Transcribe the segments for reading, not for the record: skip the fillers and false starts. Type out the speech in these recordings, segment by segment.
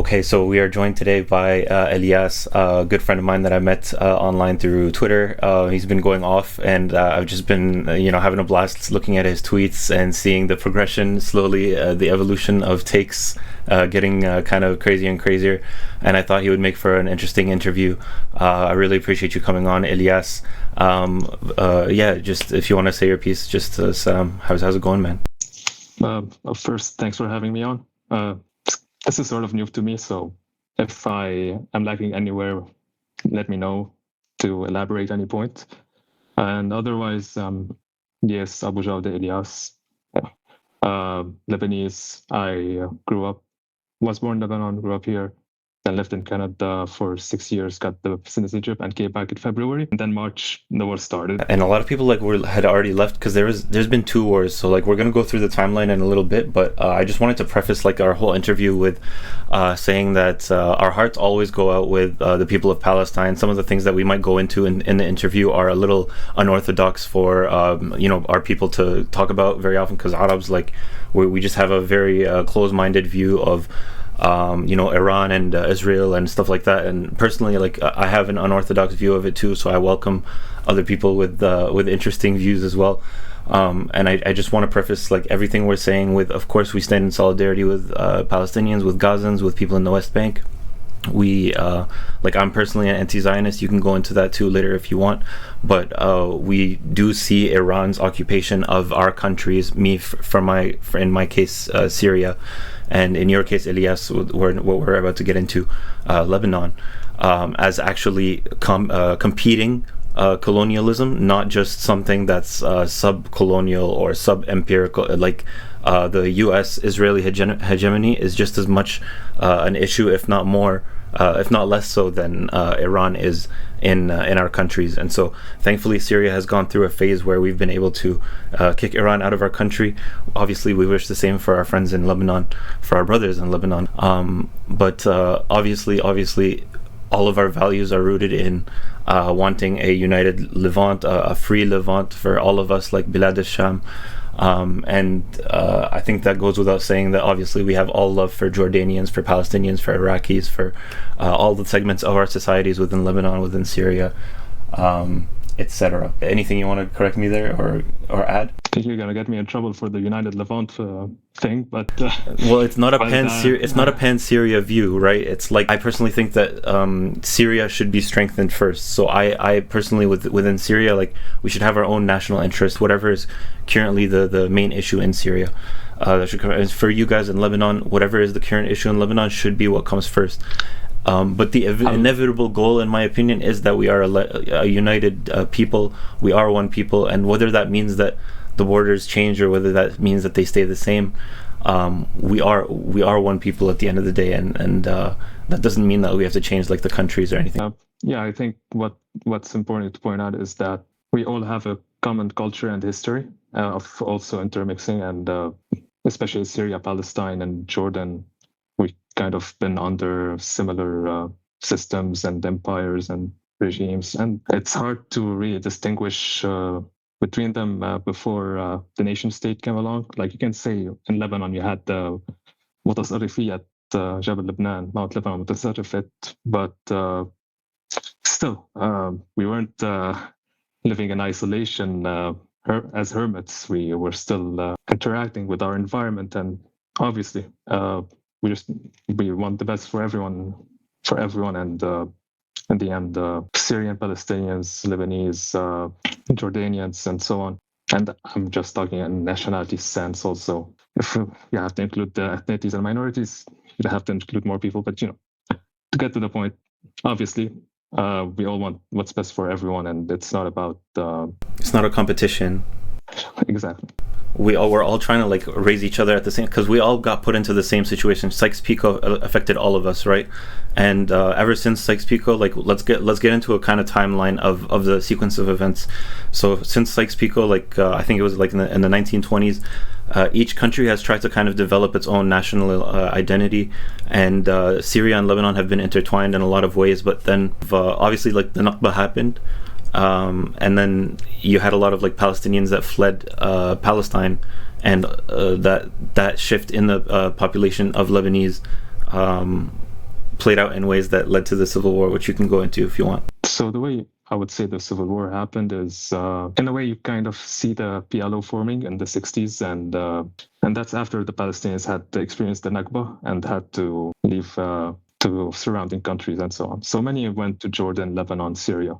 Okay, so we are joined today by Elias, a good friend of mine that I met online through Twitter. He's been going off, and I've just been, having a blast looking at his tweets and seeing the progression slowly, the evolution of takes getting kind of crazier and crazier. And I thought he would make for an interesting interview. I really appreciate you coming on, Elias. Just if you want to say your piece, just how's it going, man? First, thanks for having me on. This is sort of new to me, so if I am lacking anywhere, let me know to elaborate any point. And otherwise, yes, Abu Jawde Elias, Lebanese. I was born in Lebanon, grew up here, then lived in Canada for 6 years, got the citizenship, and came back in February. And then March, the war started. And a lot of people had already left because there's been two wars. So we're gonna go through the timeline in a little bit, but I just wanted to preface our whole interview with saying that our hearts always go out with the people of Palestine. Some of the things that we might go into in the interview are a little unorthodox for our people to talk about very often, because Arabs we just have a very closed-minded view of Iran and Israel and stuff like that. And personally, I have an unorthodox view of it too, so I welcome other people with interesting views as well. And I just want to preface everything we're saying with, of course, we stand in solidarity with Palestinians, with Gazans, with people in the West Bank. We I'm personally an anti-Zionist. You can go into that too later if you want, but we do see Iran's occupation of our countries, in my case Syria, and in your case, Elias, what we're about to get into, Lebanon, as actually competing colonialism, not just something that's sub-colonial or sub-empirical. The U.S.-Israeli hegemony is just as much an issue, if not more, if not less so, than Iran is in our countries. And so thankfully Syria has gone through a phase where we've been able to kick Iran out of our country. Obviously we wish the same for our friends in Lebanon, for our brothers in Lebanon, but obviously all of our values are rooted in wanting a united Levant, a free Levant for all of us, like Bilad al-Sham. I think that goes without saying that obviously we have all love for Jordanians, for Palestinians, for Iraqis, for all the segments of our societies within Lebanon, within Syria, etc. Anything you want to correct me there or add? I think you're gonna get me in trouble for the United Levant thing, but well, it's not a pan-Syria view, right? It's I personally think that Syria should be strengthened first. So I personally within Syria, we should have our own national interest, whatever is currently the main issue in Syria. That should come. And for you guys in Lebanon, whatever is the current issue in Lebanon should be what comes first. But the inevitable goal, in my opinion, is that we are a united people. We are one people, and whether that means that the borders change or whether that means that they stay the same, we are one people at the end of the day, and that doesn't mean that we have to change the countries or anything. I think what's important to point out is that we all have a common culture and history of also intermixing, and especially Syria, Palestine, and Jordan. We kind of been under similar systems and empires and regimes, and it's hard to really distinguish between them before the nation state came along. You can say in Lebanon you had the متصرفية جبل لبنان, Mount Lebanon متصرفت, but still we weren't living in isolation as hermits. We were still interacting with our environment, and obviously we want the best for everyone, and in the end, Syrian, Palestinians, Lebanese, Jordanians, and so on. And I'm just talking in nationality sense also. If you have to include the ethnicities and minorities, you have to include more people. But to get to the point, obviously, we all want what's best for everyone, and it's not about. It's not a competition. Exactly. We're all trying to raise each other at the same, because we all got put into the same situation. Sykes-Picot affected all of us, right? And ever since Sykes-Picot, let's get into a kind of timeline of the sequence of events. So since Sykes-Picot, I think it was in the 1920s, each country has tried to kind of develop its own national identity, and Syria and Lebanon have been intertwined in a lot of ways. But then obviously the Nakba happened. And then you had a lot of Palestinians that fled Palestine, and that shift in the population of Lebanese played out in ways that led to the civil war, which you can go into if you want. So the way I would say the civil war happened is, in a way, you kind of see the PLO forming in the 60s, and that's after the Palestinians had experienced the Nakba and had to leave to surrounding countries and so on. So many went to Jordan, Lebanon, Syria,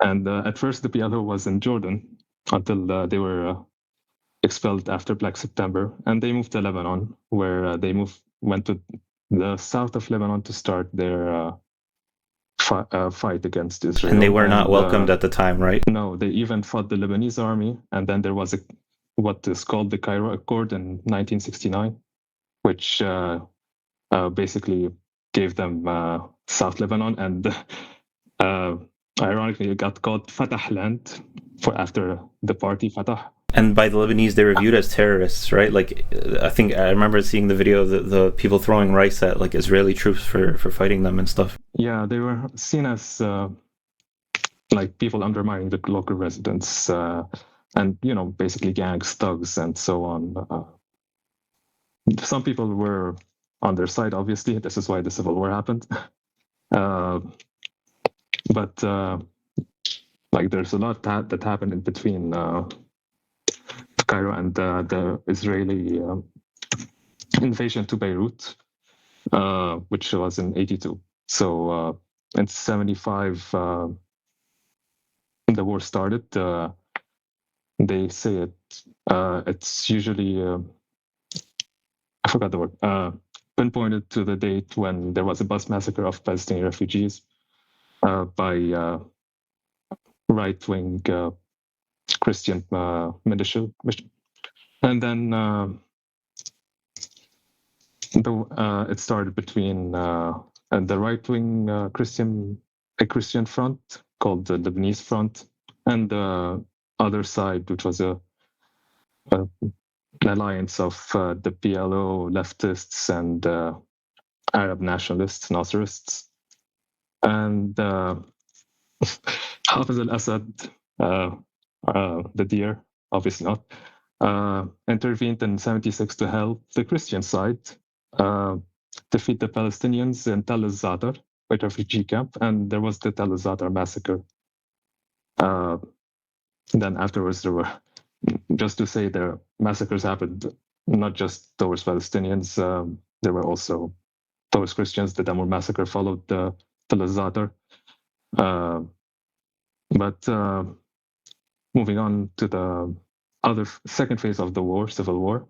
and at first the PLO was in Jordan until they were expelled after Black September, and they moved to Lebanon, where they went to the south of Lebanon to start their fight against Israel. And they were not welcomed at the time, right? No, they even fought the Lebanese army, and then there was what is called the Cairo Accord in 1969, which basically gave them South Lebanon, and ironically, it got called Fatah land after the party Fatah. And by the Lebanese, they were viewed as terrorists, right? Like, I think I remember seeing the video of the people throwing rice at like Israeli troops for fighting them and stuff. Yeah, they were seen as like people undermining the local residents, and basically gangs, thugs, and so on. Some people were on their side, obviously. This is why the civil war happened. But like, there's a lot that happened in between Cairo and the Israeli invasion to Beirut, which was in 82. So in 75, the war started. They say it's usually, I forgot the word, pinpointed to the date when there was a bus massacre of Palestinian refugees by right-wing Christian militia. And then it started between the right-wing Christian front called the Lebanese Front, and the other side, which was an alliance of the PLO leftists and Arab nationalists, Nasrists. And Hafez al-Assad, the deer, obviously not, intervened in 76 to help the Christian side defeat the Palestinians in Tel al-Zadar, a refugee camp, and there was the Tel al-Zadar massacre. Then afterwards, there were, just to say, the massacres happened not just towards Palestinians, there were also towards Christians. The Damur massacre followed the Tel al-Zadar. But moving on to the second phase of the war, civil war,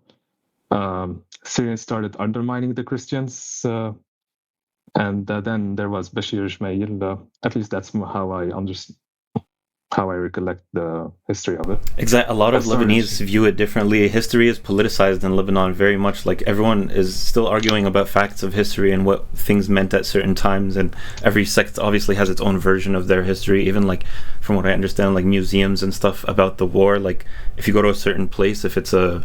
Syrians started undermining the Christians, and then there was Bashir Ismail. At least that's how I understand, how I recollect the history of it. Exactly. A lot of Lebanese view it differently. History is politicized in Lebanon very much. Like, everyone is still arguing about facts of history and what things meant at certain times, and every sect obviously has its own version of their history. Even, like, from what I understand, like museums and stuff about the war, like if you go to a certain place, if it's a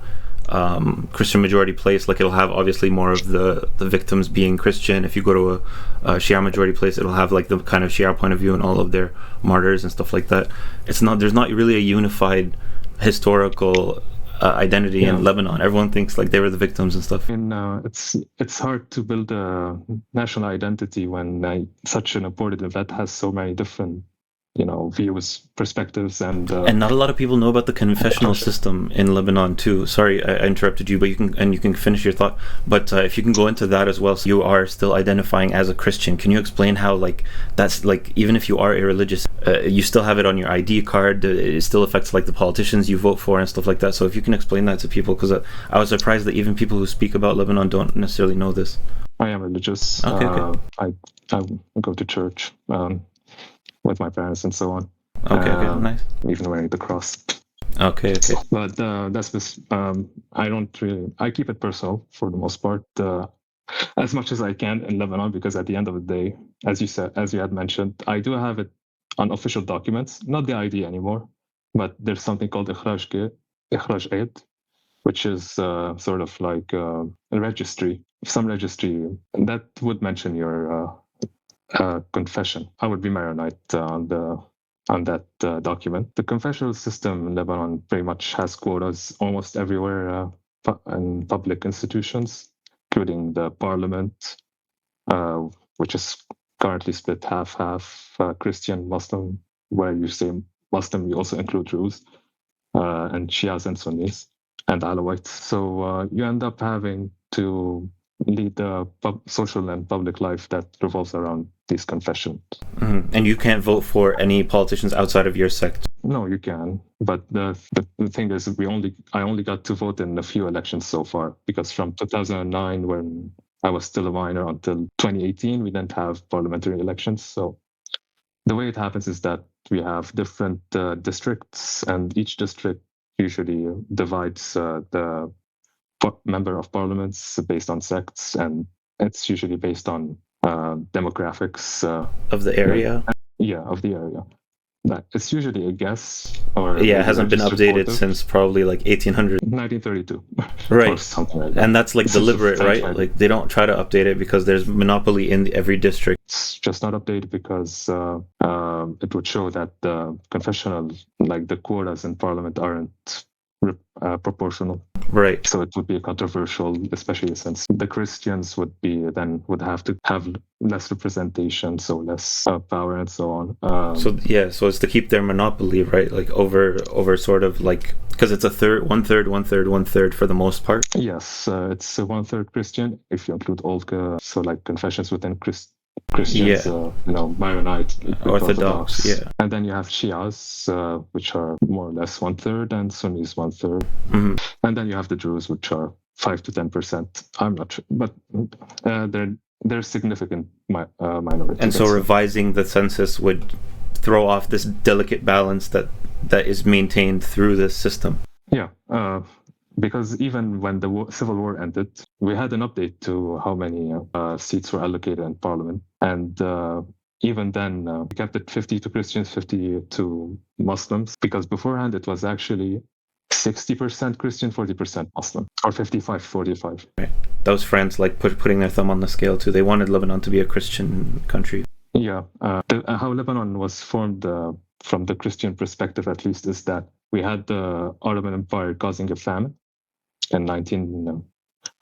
Christian majority place, like, it'll have obviously more of the victims being Christian. If you go to a Shia majority place, it'll have like the kind of Shia point of view and all of their martyrs and stuff like that. There's not really a unified historical identity in Lebanon. Everyone thinks like they were the victims and stuff. And it's hard to build a national identity when such an important event has so many different views, perspectives, and not a lot of people know about the confessional system in Lebanon too. Sorry, I interrupted you, but you can finish your thought. But if you can go into that as well, so you are still identifying as a Christian. Can you explain how, like, that's like, even if you are irreligious, you still have it on your ID card. It still affects like the politicians you vote for and stuff like that. So if you can explain that to people, because I was surprised that even people who speak about Lebanon don't necessarily know this. I am religious. Okay. I go to church with my parents and so on. Okay, nice. Even wearing the cross. Okay. But that's this. I keep it personal for the most part, as much as I can in Lebanon, because at the end of the day, as you had mentioned, I do have it on official documents, not the ID anymore, but there's something called Ikhraj Aid, which is sort of like a registry, some registry that would mention your confession. I would be Maronite on that document. The confessional system in Lebanon pretty much has quotas almost everywhere in public institutions, including the parliament, which is currently split half Christian, Muslim, where you say Muslim, you also include Druze, and Shias and Sunnis, and Alawites. So you end up having to lead the social and public life that revolves around these confessions. And you can't vote for any politicians outside of your sect? No, you can. But the thing is, I only got to vote in a few elections so far, because from 2009, when I was still a minor, until 2018, we didn't have parliamentary elections. So the way it happens is that we have different districts, and each district usually divides the member of parliaments based on sects, and it's usually based on demographics of the area. Of the area. It's usually a guess, or it hasn't been updated since probably like 1932, right? Or something like that. And that's like deliberate, right? Like they don't try to update it because there's monopoly in every district. It's just not updated because it would show that the confessional, like the quotas in parliament, aren't proportional. Right. So it would be controversial, especially since the Christians would have to have less representation, so less power and so on. So it's to keep their monopoly, right? Like over sort of like, because it's one third for the most part. Yes, it's 1/3 Christian if you include all so like confessions within Christians, Maronite, Orthodox, and then you have Shias, which are more or less 1/3, and Sunnis 1/3, and then you have the Druze, which are 5 to 10%. I'm not sure, but they're significant minority. And so revising the census would throw off this delicate balance that is maintained through this system. Yeah. Because even when the Civil War ended, we had an update to how many seats were allocated in Parliament. And even then, we kept it 50 to Christians, 50 to Muslims, because beforehand it was actually 60% Christian, 40% Muslim, or 55-45. Right. Those friends like putting their thumb on the scale too. They wanted Lebanon to be a Christian country. Yeah. How Lebanon was formed from the Christian perspective, at least, is that we had the Ottoman Empire causing a famine in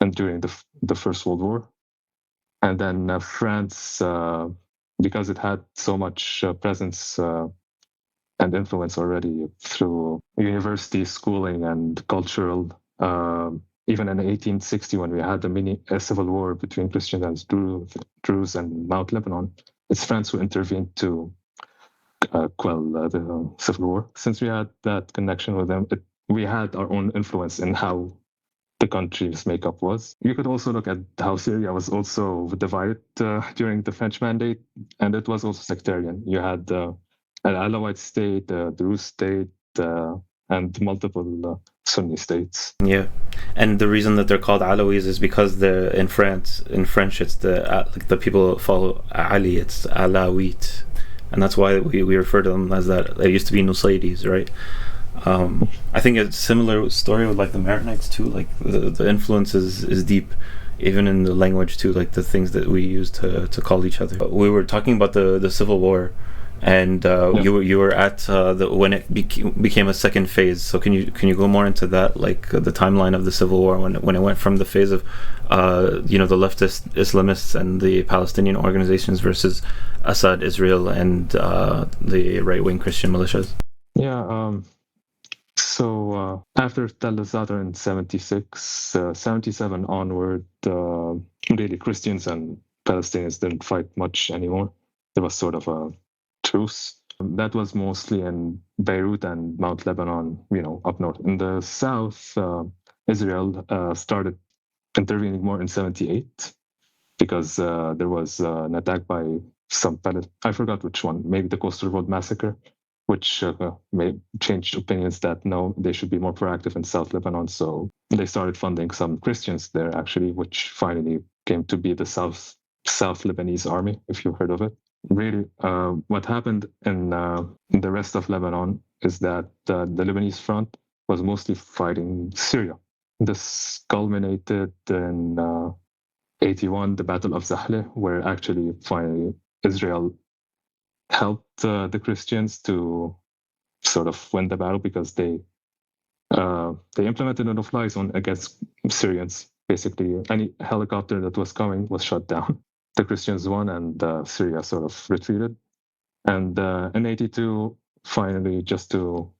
and during the First World War, and then France, because it had so much presence and influence already through university schooling and cultural. Even in 1860, when we had a civil war between Christians and Druze and Mount Lebanon, it's France who intervened to quell the civil war. Since we had that connection with them, we had our own influence in how the country's makeup was. You could also look at how Syria was also divided during the French Mandate, and it was also sectarian. You had an Alawite state, the Druze state, and multiple Sunni states. Yeah, and the reason that they're called Alawis is because in French it's the people that follow Ali, it's Alawite, and that's why we refer to them as that. They used to be Nusayris, right? I think it's a similar story with like the Maronites too. Like the influence is deep, even in the language too. Like the things that we use to call each other. We were talking about the Civil War, and you were at when it became a second phase. So can you go more into that, like the timeline of the Civil War when it went from the phase of the leftist Islamists and the Palestinian organizations versus Assad, Israel, and the right-wing Christian militias? Yeah. So after Tel Zatar in 76, 77 onward, really Christians and Palestinians didn't fight much anymore. There was sort of a truce. That was mostly in Beirut and Mount Lebanon, up north. In the south, Israel started intervening more in 78 because there was an attack by I forgot which one, maybe the Coastal Road Massacre, which may change opinions that no, they should be more proactive in South Lebanon. So they started funding some Christians there, actually, which finally came to be the South Lebanese Army, if you've heard of it. Really, what happened in the rest of Lebanon is that the Lebanese front was mostly fighting Syria. This culminated in 81, the Battle of Zahle, where actually finally Israel helped the Christians to sort of win the battle because they implemented a no-fly zone against Syrians. Basically, any helicopter that was coming was shot down. the Christians won, and Syria sort of retreated. And in 82, finally, just to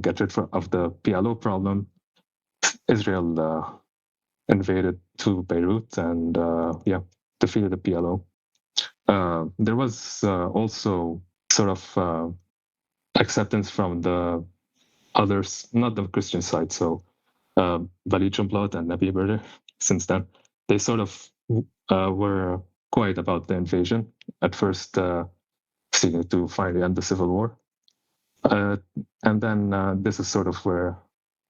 get rid of the PLO problem, Israel invaded to Beirut and defeated the PLO. There was also sort of acceptance from the others, not the Christian side. So Walid Jumblat and Nabi Berri, since then, they sort of were quiet about the invasion. At first, seeking to finally end the civil war. And then this is sort of where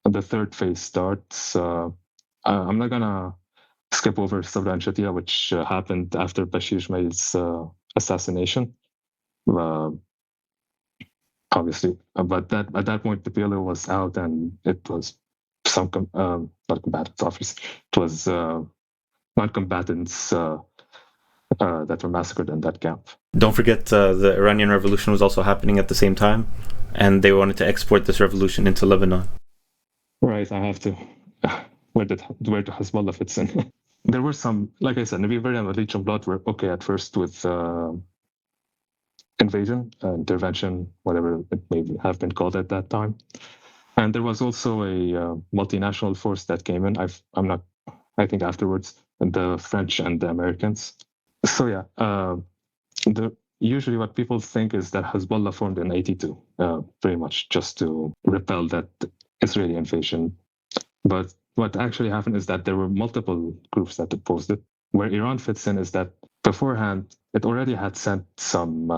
the third phase starts. I'm not gonna skip over Sabra and Shatia, which happened after Bashir Ismail's assassination. Obviously, but at that point the PLO was out, and it was some not combatants. Obviously, it was non-combatants that were massacred in that camp. Don't forget the Iranian Revolution was also happening at the same time, and they wanted to export this revolution into Lebanon. Right, I have to. Where did Hezbollah fits in? There were some, like I said, Nabi Berri and Walid Jumblat were okay at first with invasion, intervention, whatever it may have been called at that time. And there was also a multinational force that came in. I think afterwards, the French and the Americans. So yeah, usually what people think is that Hezbollah formed in 82, pretty much just to repel that Israeli invasion. But what actually happened is that there were multiple groups that opposed it. Where Iran fits in is that beforehand, it already had sent some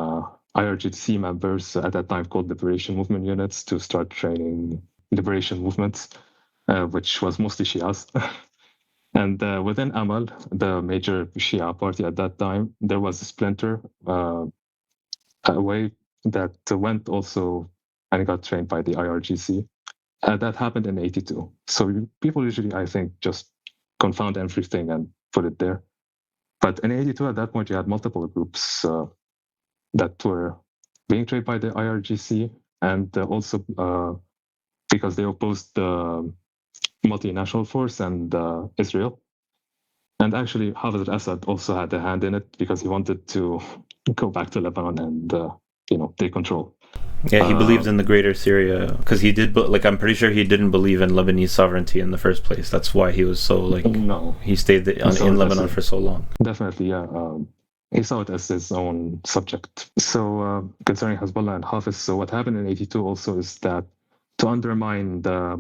IRGC members at that time called Liberation Movement units to start training liberation movements, which was mostly Shias. And within Amal, the major Shia party at that time, there was a splinter away that went also and got trained by the IRGC. That happened in 82. So people usually, I think, just confound everything and put it there. But in 82, at that point, you had multiple groups that were being trained by the IRGC, and also because they opposed the multinational force and Israel. And actually, Hafez al-Assad also had a hand in it because he wanted to go back to Lebanon and take control. Yeah, he believed in the greater Syria because he did. But I'm pretty sure he didn't believe in Lebanese sovereignty in the first place. That's why he was so No, he stayed in Lebanon for so long. Definitely, yeah. He saw it as his own subject. So concerning Hezbollah and Hafez, so what happened in 82 also is that to undermine the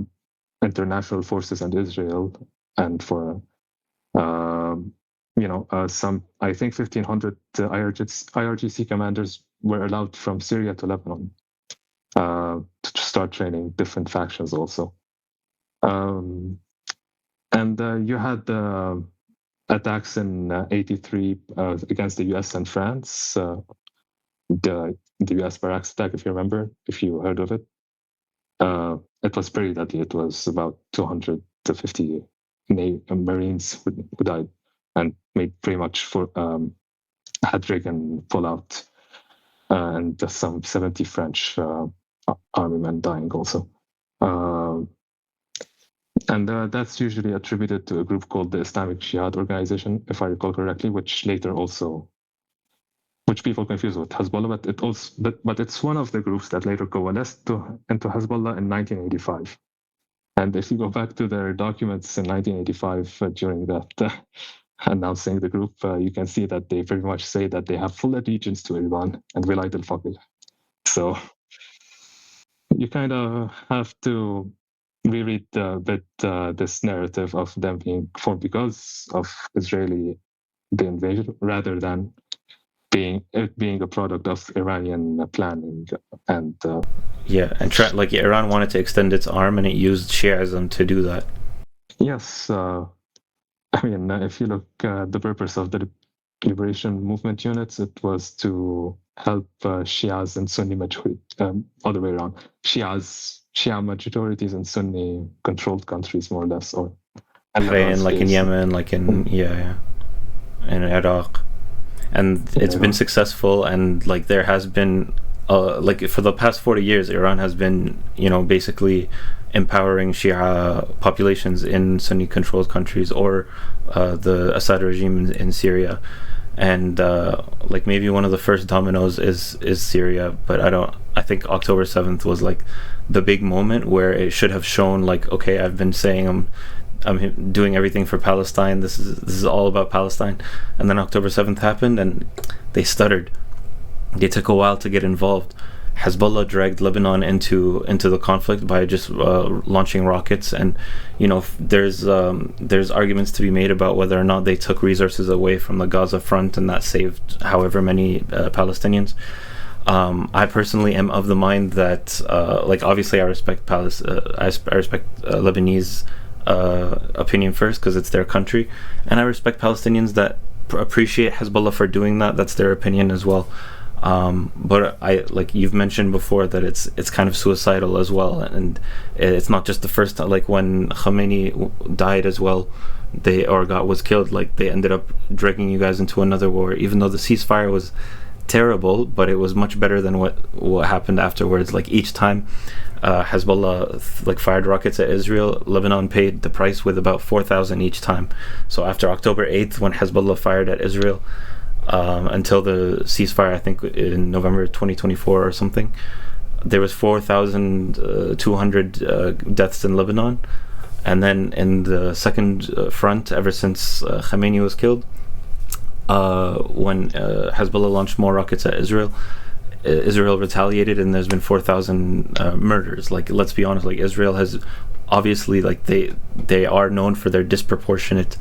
international forces and Israel, and for some, I think 1,500 IRGC commanders were allowed from Syria to Lebanon to start training different factions also. And you had the attacks in 83 against the US and France, the US barracks attack, if you remember, if you heard of it. It was pretty deadly. It was about 250 Marines who died and made pretty much had Reagan pull out, and some 70 French army men dying also. And that's usually attributed to a group called the Islamic Jihad Organization, if I recall correctly, which people confuse with Hezbollah, but it's one of the groups that later coalesced into Hezbollah in 1985. And if you go back to their documents in 1985 during that announcing the group, you can see that they very much say that they have full allegiance to Iran and Wilayat al-Faqih. So you kind of have to reread a bit this narrative of them being formed because of the invasion, rather than being a product of Iranian planning and Iran wanted to extend its arm and it used Shiism to do that. Yes, if you look at the purpose of the liberation movement units, it was to help Shias and Sunni majority, other way around, Shia majorities in Sunni controlled countries, more or less, or in Yemen, in Iraq. And it's been successful, and there has been for the past 40 years Iran has been basically empowering Shia populations in Sunni controlled countries or the Assad regime in Syria. and like maybe one of the first dominoes is Syria, but I think October 7th was like the big moment where it should have shown like, okay, I've been saying I'm doing everything for Palestine. This is all about Palestine, and then October 7th happened, and they stuttered. They took a while to get involved. Hezbollah dragged Lebanon into the conflict by just launching rockets, and there's arguments to be made about whether or not they took resources away from the Gaza front, and that saved however many Palestinians. I personally am of the mind that like obviously I respect I respect Lebanese opinion first because it's their country, and I respect Palestinians that appreciate Hezbollah for doing that. That's their opinion as well. But I, like you've mentioned before, that it's kind of suicidal as well, and it's not just the first time. Like when Khamenei died as well, was killed, like they ended up dragging you guys into another war, even though the ceasefire was terrible, but it was much better than what happened afterwards. Like each time Hezbollah like fired rockets at Israel, Lebanon paid the price with about 4,000 each time. So after October 8th, when Hezbollah fired at Israel, until the ceasefire, I think in November 2024 or something, there was 4,200 deaths in Lebanon. And then in the second front, ever since Khamenei was killed, when Hezbollah launched more rockets at Israel, Israel retaliated, and there's been 4,000 murders. Like, let's be honest, like Israel has obviously, like they are known for their disproportionate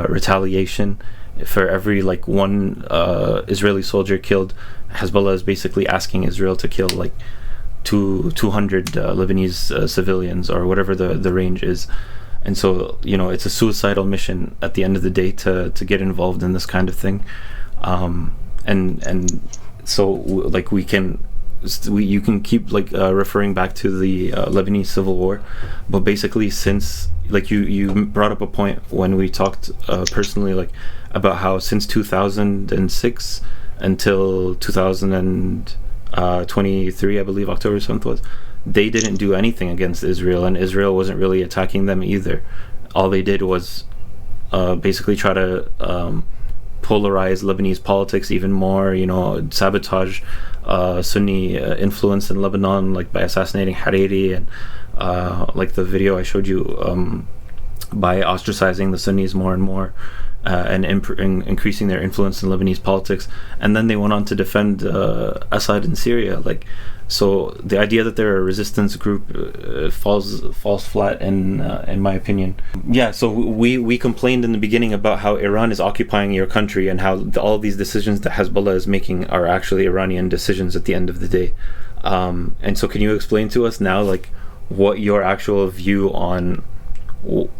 retaliation. For every like one Israeli soldier killed, Hezbollah is basically asking Israel to kill like 200 Lebanese civilians, or whatever the range is. And so it's a suicidal mission at the end of the day to get involved in this kind of thing. And so like you can keep like referring back to the Lebanese civil war, but basically since like you brought up a point when we talked personally, like about how since 2006 until 2023, I believe October 7th was, they didn't do anything against Israel, and Israel wasn't really attacking them either. All they did was basically try to polarize Lebanese politics even more, sabotage Sunni influence in Lebanon, like by assassinating Hariri, and like the video I showed you, by ostracizing the Sunnis more and more, and increasing their influence in Lebanese politics. And then they went on to defend Assad in Syria. Like, so the idea that they're a resistance group falls flat in my opinion. Yeah, so we complained in the beginning about how Iran is occupying your country, and how all these decisions that Hezbollah is making are actually Iranian decisions at the end of the day. And so can you explain to us now, like, what your actual view on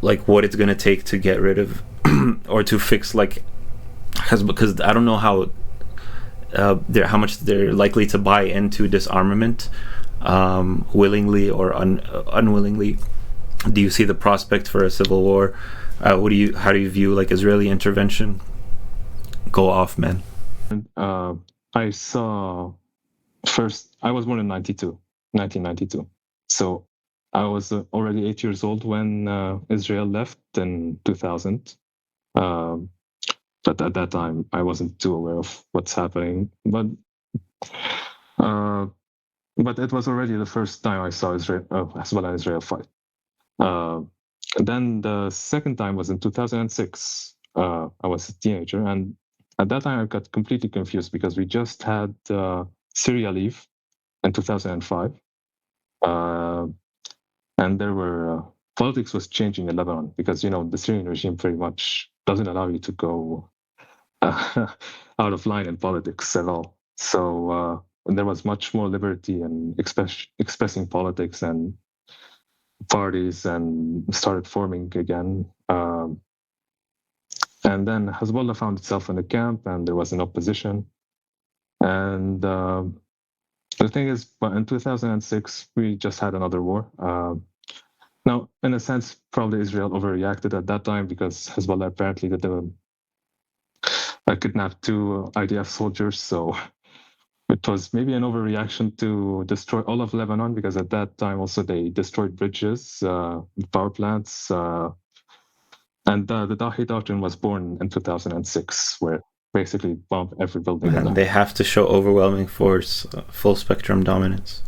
like what it's going to take to get rid of or to fix like Hezbollah, because I don't know how much they're likely to buy into disarmament, willingly or unwillingly. Do you see the prospect for a civil war? How do you view like Israeli intervention? Go off, man. I saw first, I was born in 1992. So I was already 8 years old when Israel left in 2000. But at that time, I wasn't too aware of what's happening. But it was already the first time I saw Hezbollah and Israel fight. Then the second time was in 2006. I was a teenager, and at that time I got completely confused because we just had Syria leave in 2005. And there were politics was changing in Lebanon because the Syrian regime very much doesn't allow you to go out of line in politics at all. So there was much more liberty in expressing politics, and parties and started forming again. And then Hezbollah found itself in a camp, and there was an opposition. And the thing is, in 2006, we just had another war. Now, in a sense, probably Israel overreacted at that time because Hezbollah apparently did kidnapped 2 IDF soldiers. So it was maybe an overreaction to destroy all of Lebanon, because at that time also they destroyed bridges, power plants. And the Dahi Doctrine was born in 2006, where basically bomb every building in They have to show overwhelming force, full spectrum dominance.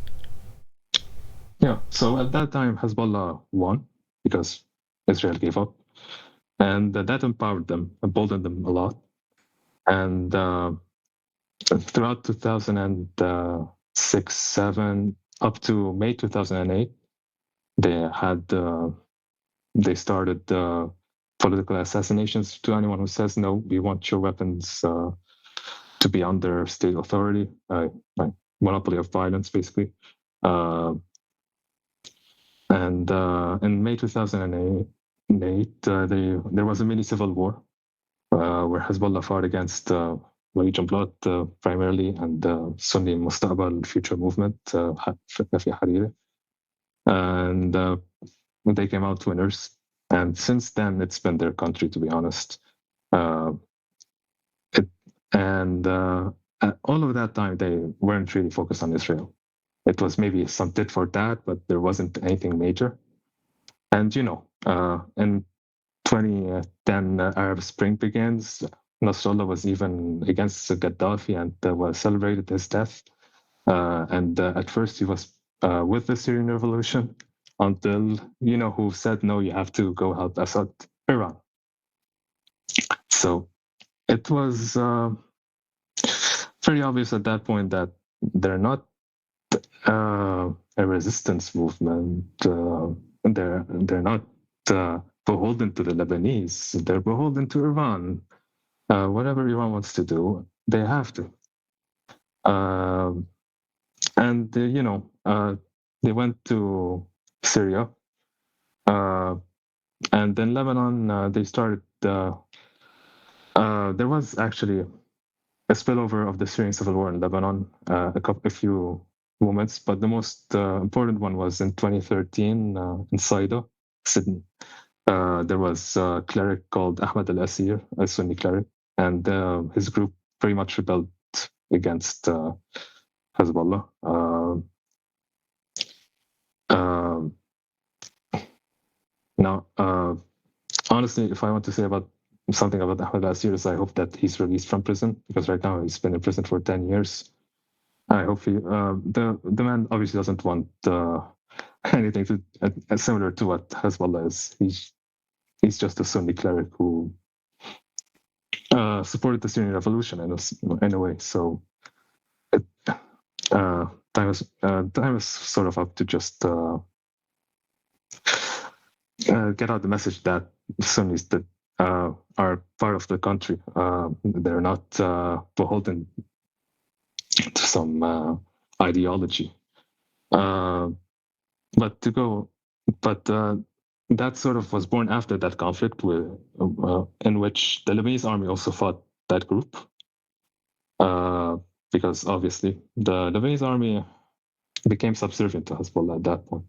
Yeah, so at that time, Hezbollah won because Israel gave up. And that empowered them, emboldened them a lot. And throughout 2006, 7, up to May 2008, they had they started political assassinations to anyone who says, no, we want your weapons to be under state authority, monopoly of violence, basically. And in May 2008, there was a mini civil war where Hezbollah fought against Norwegian blood primarily and Sunni Mustaqbal Future Movement, Fi Hariri. And they came out winners. And since then, it's been their country, to be honest. And all of that time, they weren't really focused on Israel. It was maybe some tit for tat, but there wasn't anything major. And, in 2010, Arab Spring begins. Nasrallah was even against Gaddafi and was celebrated his death. And at first he was with the Syrian revolution until, who said, no, you have to go help Assad, Iran. So it was very obvious at that point that they're not a resistance movement. They're not beholden to the Lebanese. They're beholden to Iran. Whatever Iran wants to do, they have to. And they went to Syria, and then Lebanon. They started. There was actually a spillover of the Syrian civil war in Lebanon. A few moments, but the most important one was in 2013 in Saida, Sydney. There was a cleric called Ahmed al-Asir, a Sunni cleric, and his group pretty much rebelled against Hezbollah. Now, honestly, if I want to say something about Ahmed al-Asir, is I hope that he's released from prison, because right now he's been in prison for 10 years. I hope the man obviously doesn't want anything similar to what Hezbollah is. He's just a Sunni cleric who supported the Syrian revolution in a way. So time is sort of up to just get out the message that Sunnis that are part of the country. They're not beholden to some ideology. But that sort of was born after that conflict in which the Lebanese army also fought that group. Because obviously the Lebanese army became subservient to Hezbollah at that point.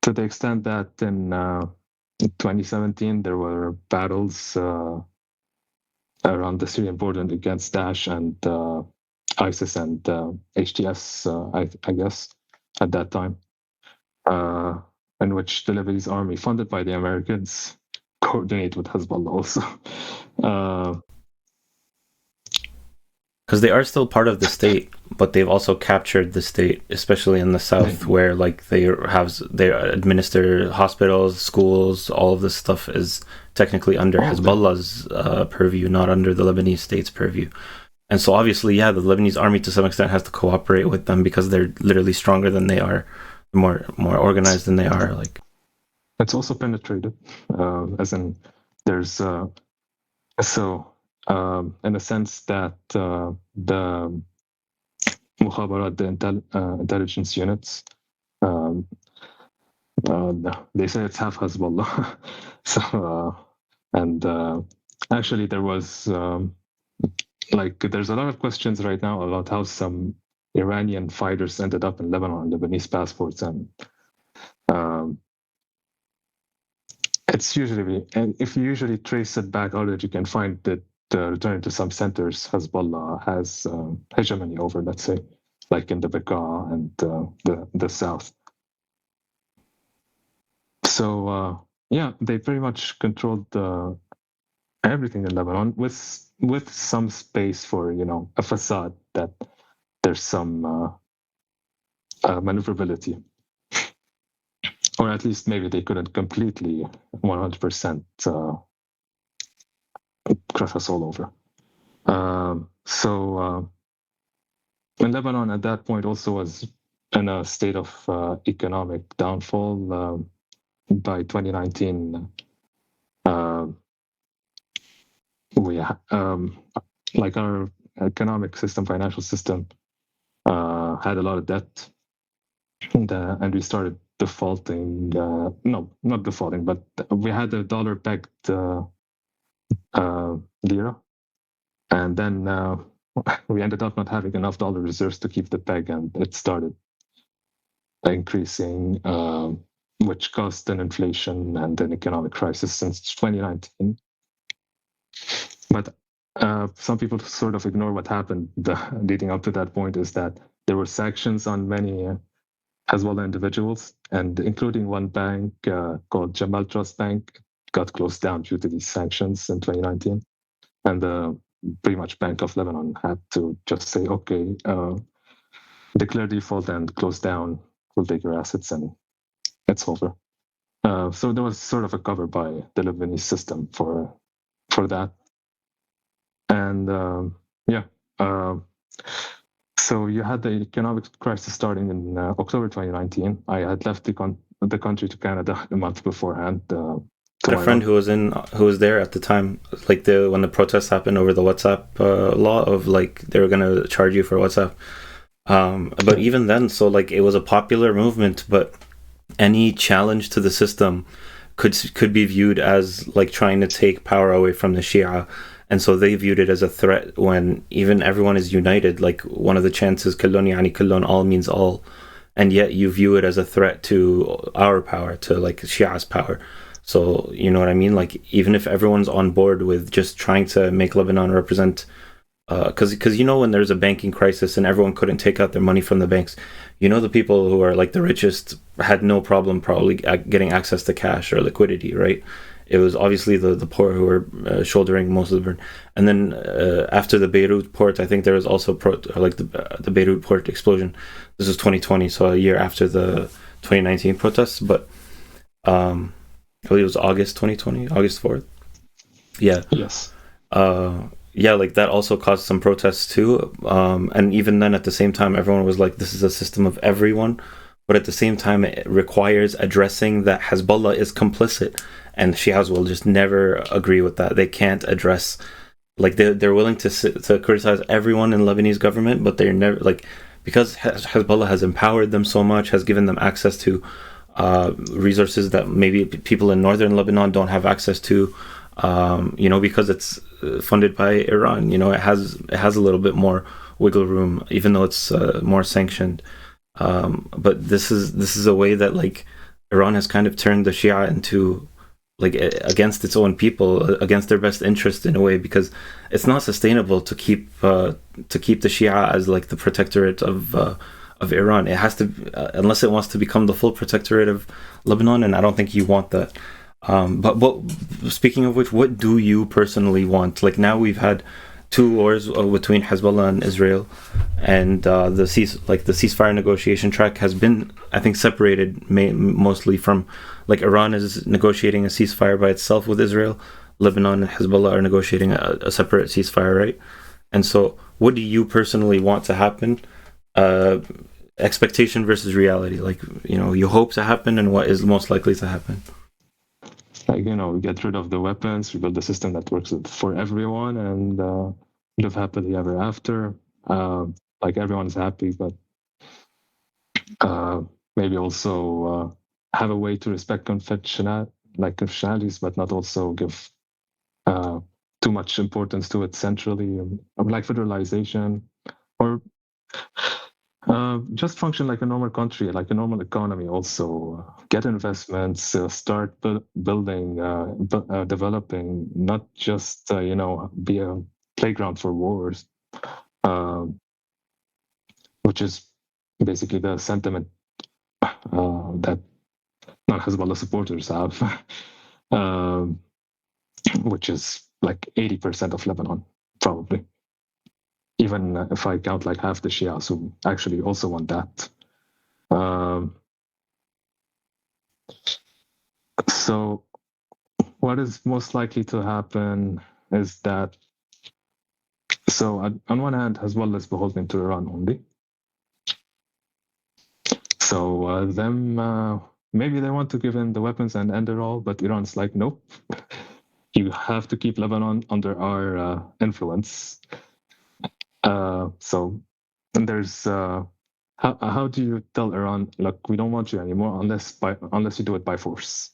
To the extent that in 2017 there were battles around the Syrian border against Daesh and ISIS and HTS, I guess, at that time, in which the Lebanese army, funded by the Americans, coordinate with Hezbollah also. Because they are still part of the state, but they've also captured the state, especially in the south, where like they administer hospitals, schools. All of this stuff is technically under Hezbollah's purview, not under the Lebanese state's purview. And so obviously, the Lebanese army to some extent has to cooperate with them because they're literally stronger than they are, more organized than they are. Like, it's also penetrated, as in there's in a sense that the mukhabarat, the intelligence units, they say it's half Hezbollah. So, actually there was there's a lot of questions right now about how some Iranian fighters ended up in Lebanon on Lebanese passports, and it's usually, and if you usually trace it back out, you can find that returning to some centers Hezbollah has hegemony over, let's say, like in the Bekaa and the south. So they pretty much controlled everything in Lebanon with some space for a facade that there's some maneuverability, or at least maybe they couldn't completely 100% crush us all over. So in Lebanon at that point also was in a state of economic downfall. By 2019, we like our economic system, financial system, had a lot of debt, and we started defaulting. No, not defaulting, but we had a dollar-pegged lira, and then we ended up not having enough dollar reserves to keep the peg, and it started increasing, which caused an inflation and an economic crisis since 2019. But some people sort of ignore what happened leading up to that point, is that there were sanctions on many Hezbollah individuals, and including one bank called Jamal Trust Bank got closed down due to these sanctions in 2019. And pretty much Bank of Lebanon had to just say, okay, declare default and close down, we'll take your assets, and it's over. So there was sort of a cover by the Lebanese system for that. And so you had the economic crisis starting in October 2019. I had left the country to Canada a month beforehand. A friend who was there at the time, like when the protests happened over the WhatsApp law of like they were gonna charge you for WhatsApp. But even then, so like it was a popular movement, but any challenge to the system could be viewed as like trying to take power away from the Shia. And so they viewed it as a threat when even everyone is united. Like one of the chants is Kullun yani kullun, all means all. And yet you view it as a threat to our power, to like Shia's power. So, you know what I mean? Like even if everyone's on board with just trying to make Lebanon represent, because when there's a banking crisis and everyone couldn't take out their money from the banks, the people who are like the richest had no problem probably getting access to cash or liquidity, right? It was obviously the poor who were shouldering most of the burden. And then after the Beirut port, I think there was also the Beirut port explosion. This was 2020, so a year after the 2019 protests. But I believe it was August 2020, August 4th. Yeah. Yes. Like that also caused some protests too. And even then, at the same time, everyone was like, this is a system of everyone. But at the same time, it requires addressing that Hezbollah is complicit. And Shias will just never agree with that. They can't address, like they're willing to criticize everyone in Lebanese government, but they're never like, because Hezbollah has empowered them so much, has given them access to resources that maybe people in northern Lebanon don't have access to. Because it's funded by Iran. It has a little bit more wiggle room, even though it's more sanctioned. But this is a way that like Iran has kind of turned the Shia into like against its own people, against their best interest in a way, because it's not sustainable to keep the Shia as like the protectorate of Iran. It has to, unless it wants to become the full protectorate of Lebanon, and I don't think you want that. But speaking of which, what do you personally want? Like now we've had 2 wars between Hezbollah and Israel, and the ceasefire negotiation track has been, I think, separated mostly from, like Iran is negotiating a ceasefire by itself with Israel, Lebanon and Hezbollah are negotiating a separate ceasefire, right? And so what do you personally want to happen? Expectation versus reality, like you hope to happen and what is most likely to happen. Like, we get rid of the weapons, we build a system that works for everyone, and live happily ever after. Like everyone's happy, but maybe also have a way to respect conventionalities, but not also give too much importance to it centrally, like federalization, or just function like a normal country, like a normal economy. Also, get investments, start building, developing, not just be a playground for wars, which is basically the sentiment that non-Hezbollah supporters have, which is like 80% of Lebanon, probably. Even if I count like half the Shias who actually also want that. So what is most likely to happen is that, so on one hand, Hezbollah is beholden to Iran only. So maybe they want to give in the weapons and end it all, but Iran's like, nope. You have to keep Lebanon under our influence. So, and there's how do you tell Iran, look, we don't want you anymore unless you do it by force,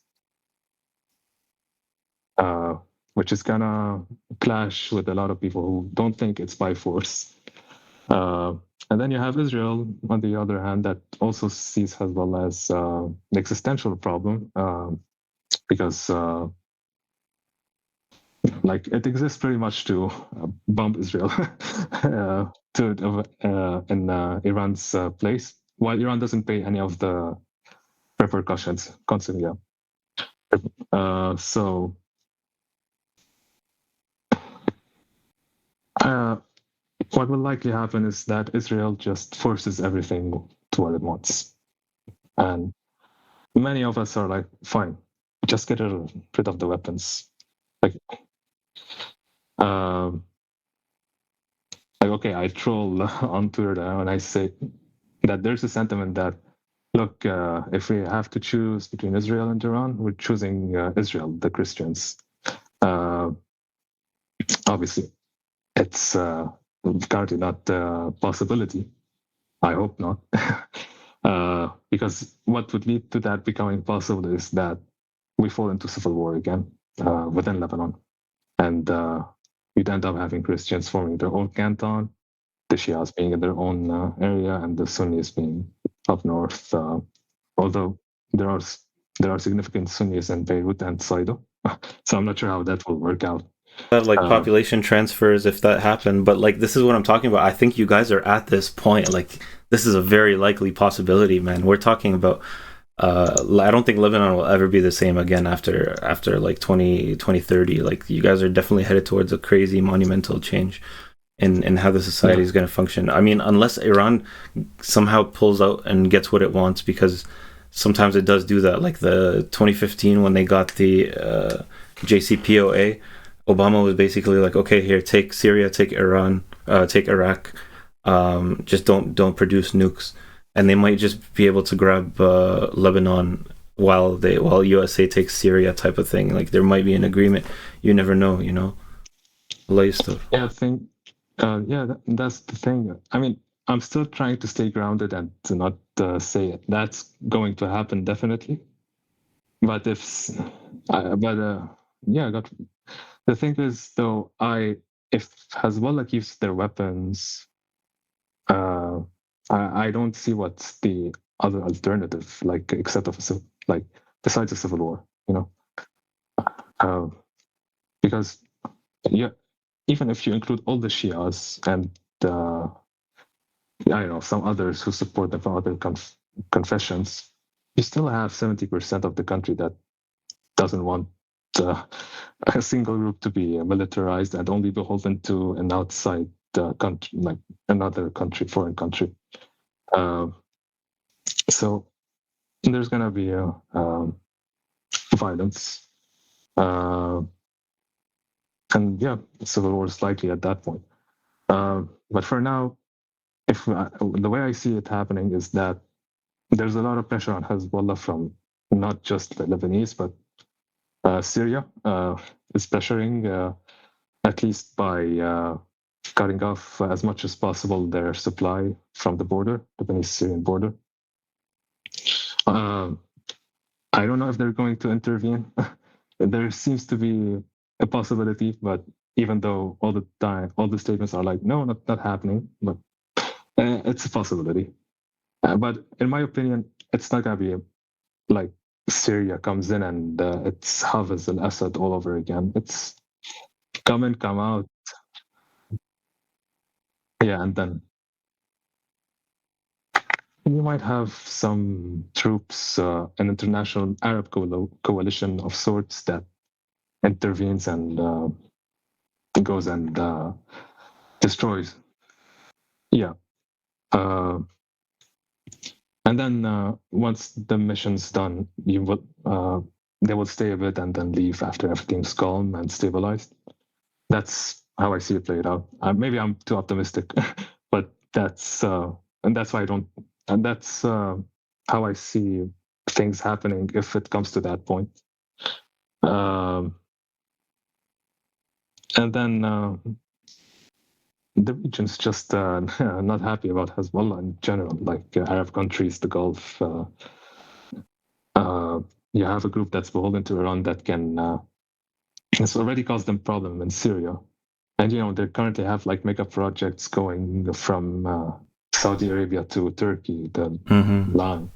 which is gonna clash with a lot of people who don't think it's by force. And then you have Israel, on the other hand, that also sees Hezbollah as an existential problem because like it exists pretty much to bomb Israel in Iran's place, while Iran doesn't pay any of the repercussions constantly. So what will likely happen is that Israel just forces everything to what it wants, and many of us are like, fine, just get rid of the weapons. Like, okay, I troll on Twitter and I say that there's a sentiment that, look, if we have to choose between Israel and Iran, we're choosing Israel, the Christians. Obviously, it's currently not a possibility. I hope not. Because what would lead to that becoming possible is that we fall into civil war again within Lebanon. And you'd end up having Christians forming their own canton, the Shias being in their own area, and the Sunnis being up north. Although there are significant Sunnis in Beirut and Saido, so I'm not sure how that will work out. Like population transfers, if that happened, but like this is what I'm talking about. I think you guys are at this point. Like this is a very likely possibility, man. We're talking about. I don't think Lebanon will ever be the same again after like 2030. Like you guys are definitely headed towards a crazy monumental change in how the society is going to function. I mean, unless Iran somehow pulls out and gets what it wants, because sometimes it does do that. Like the 2015 when they got the JCPOA, Obama was basically like, okay, here, take Syria, take Iran, take Iraq, just don't produce nukes, and they might just be able to grab Lebanon while USA takes Syria, type of thing. Like there might be an agreement. You never know, you know. Stuff. Yeah, I think. That's the thing. I mean, I'm still trying to stay grounded and to not say it. That's going to happen definitely. But the thing is, though, if Hezbollah keeps their weapons, I don't see what's the other alternative, like except besides a civil war, you know, because even if you include all the Shias and I don't know some others who support them from other confessions, you still have 70% of the country that doesn't want a single group to be militarized and only beholden to an outside country, like another country, foreign country. So there's gonna be violence, and civil war is likely at that point. But for now, the way I see it happening is that there's a lot of pressure on Hezbollah from not just the Lebanese, but Syria is pressuring, at least by cutting off as much as possible their supply from the border, Lebanese-Syrian border. I don't know if they're going to intervene. There seems to be a possibility, but even though all the statements are like, no, not happening, but it's a possibility. But in my opinion, it's not going to be like Syria comes in and it's Hafez al-Assad all over again. It's come in, come out. Yeah, and then you might have some troops, an international Arab coalition of sorts that intervenes and goes and destroys. Yeah. And then once the mission's done, they will stay a bit and then leave after everything's calm and stabilized. That's how I see it played out. Maybe I'm too optimistic, but that's and that's why I don't. And that's how I see things happening if it comes to that point. And then the region's just not happy about Hezbollah in general, like Arab countries, the Gulf. You have a group that's beholden to Iran that can. It's already caused them problem in Syria, and they currently have like mega projects going from Saudi Arabia to Turkey, the line.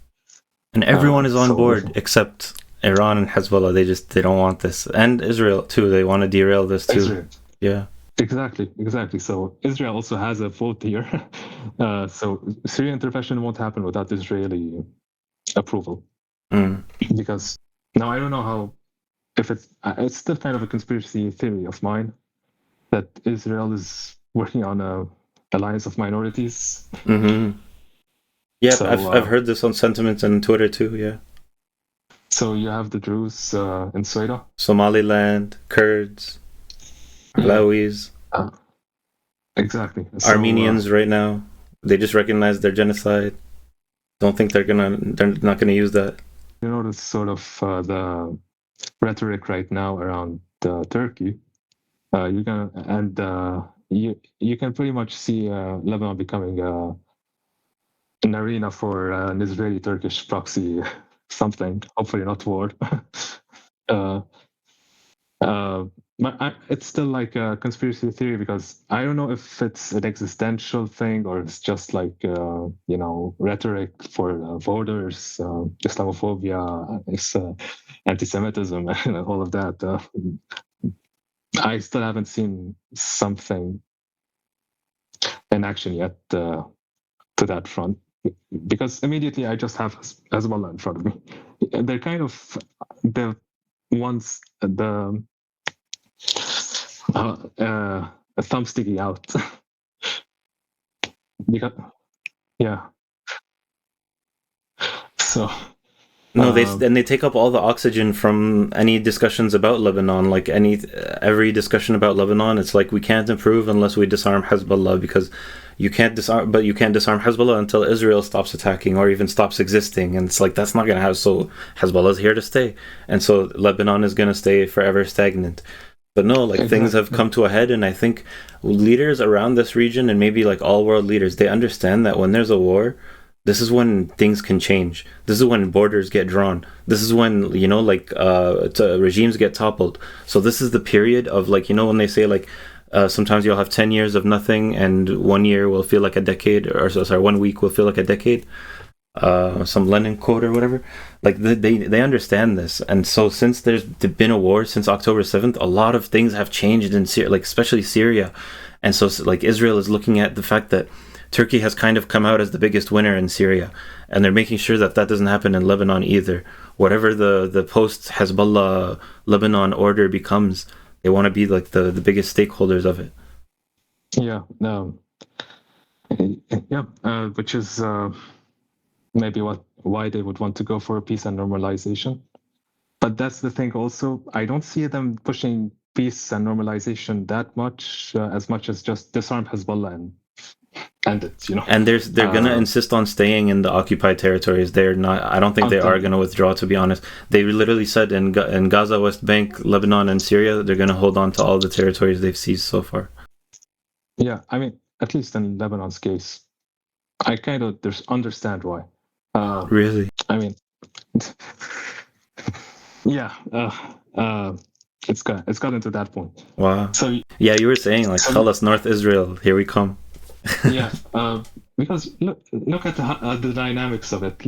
And everyone is on board except Iran and Hezbollah. They don't want this, and Israel too. They want to derail this too. Israel. Yeah. Exactly. So Israel also has a vote here. So Syrian intervention won't happen without Israeli approval. Because now I don't know how, if it's still kind of a conspiracy theory of mine that Israel is working on a alliance of minorities. Yeah, so, I've heard this on sentiments and Twitter too. Yeah. So you have the Druze in Sweden, Somaliland, Kurds, Alawis. Exactly. So, Armenians right now, they just recognize their genocide. Don't think they're not gonna use that. This sort of the rhetoric right now around Turkey. You can pretty much see Lebanon becoming an arena for an Israeli-Turkish proxy something. Hopefully not war. But it's still like a conspiracy theory because I don't know if it's an existential thing or it's just like rhetoric for voters, Islamophobia, anti-Semitism, and all of that. I still haven't seen something in action yet to that front because immediately I just have Hezbollah in front of me. They're kind of the ones a thumb sticking out because so no, they take up all the oxygen from any discussions about Lebanon. Like every discussion about Lebanon, it's like we can't improve unless we disarm Hezbollah because you can't disarm Hezbollah until Israel stops attacking or even stops existing. And it's like that's not gonna happen. So Hezbollah's here to stay, and so Lebanon is gonna stay forever stagnant. But no, like things have come to a head, and I think leaders around this region and maybe like all world leaders, they understand that when there's a war, this is when things can change. This is when borders get drawn. This is when, regimes get toppled. So this is the period of when they say sometimes you'll have 10 years of nothing and 1 year will feel like a decade, or 1 week will feel like a decade. Some Lenin quote or whatever. Like they understand this, and so since there's been a war since October 7th, a lot of things have changed in Syria, like especially Syria, and so like Israel is looking at the fact that Turkey has kind of come out as the biggest winner in Syria, and they're making sure that doesn't happen in Lebanon either. Whatever the post Hezbollah Lebanon order becomes, they want to be like the biggest stakeholders of it. Which is. Maybe why they would want to go for peace and normalization. But that's the thing also, I don't see them pushing peace and normalization that much, as much as just disarm Hezbollah and end it, And they're going to insist on staying in the occupied territories. They're not, I don't think they are going to withdraw, to be honest. They literally said in Gaza, West Bank, Lebanon, and Syria, they're going to hold on to all the territories they've seized so far. Yeah, I mean, at least in Lebanon's case, I kind of understand why. Really? I mean, it's gotten to that point. Wow. So yeah, you were saying tell us North Israel, here we come. Because look at the dynamics of it.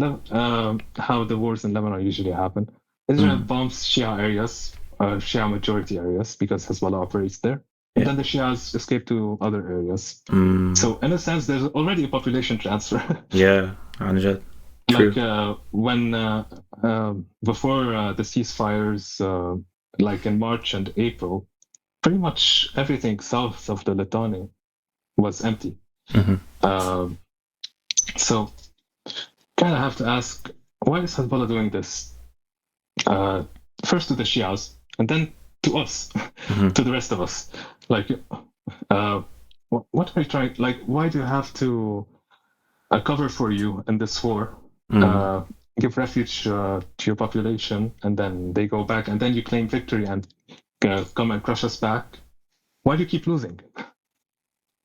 How the wars in Lebanon usually happen. Israel bombs Shia areas, Shia majority areas, because Hezbollah operates there. And then the Shias escape to other areas. So in a sense, there's already a population transfer. Yeah, Anjad. Like when before the ceasefires, like in March and April, pretty much everything south of the Litani was empty. So kind of have to ask, why is Hezbollah doing this? First to the Shias, and then to us, to the rest of us. Like, what are you trying? Like, why do you have to cover for you in this war? Give refuge to your population, and then they go back, and then you claim victory and come and crush us back. Why do you keep losing?